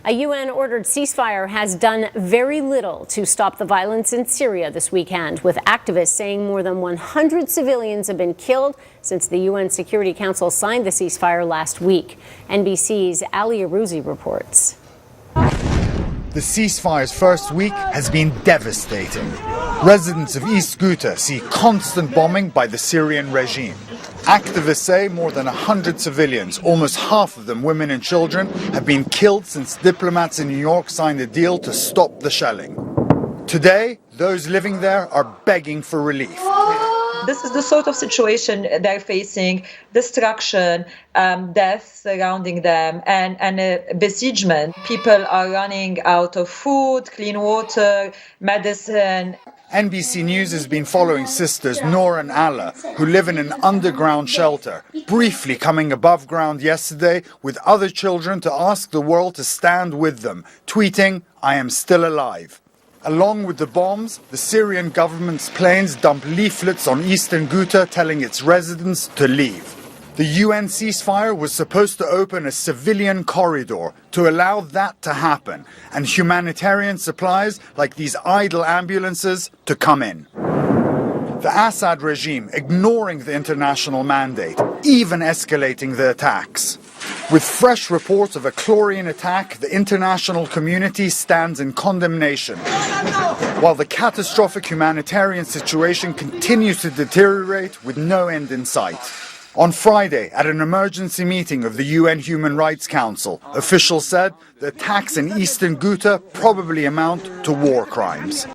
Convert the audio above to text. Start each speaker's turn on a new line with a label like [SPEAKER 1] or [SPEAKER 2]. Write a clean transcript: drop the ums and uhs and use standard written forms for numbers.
[SPEAKER 1] A UN-ordered ceasefire has done very little to stop the violence in Syria this weekend, with activists saying more than 100 civilians have been killed since the UN Security Council signed the ceasefire last week. NBC's Ali Arouzi reports.
[SPEAKER 2] The ceasefire's first week has been devastating. Residents of East Ghouta see constant bombing by the Syrian regime. Activists say more than 100 civilians, almost half of them women and children, have been killed since diplomats in New York signed a deal to stop the shelling. Today, those living there are begging for relief.
[SPEAKER 3] This is the sort of situation they're facing: destruction, death surrounding them, and besiegement. People are running out of food, clean water, medicine.
[SPEAKER 2] NBC News has been following sisters Noor and Ala, who live in an underground shelter, briefly coming above ground yesterday with other children to ask the world to stand with them, tweeting, "I am still alive." Along with the bombs, the Syrian government's planes dumped leaflets on eastern Ghouta telling its residents to leave. The UN ceasefire was supposed to open a civilian corridor to allow that to happen and humanitarian supplies like these idle ambulances to come in. The Assad regime ignoring the international mandate, even escalating the attacks. With fresh reports of a chlorine attack, the international community stands in condemnation, while the catastrophic humanitarian situation continues to deteriorate with no end in sight. On Friday, at an emergency meeting of the UN Human Rights Council, officials said the attacks in eastern Ghouta probably amount to war crimes.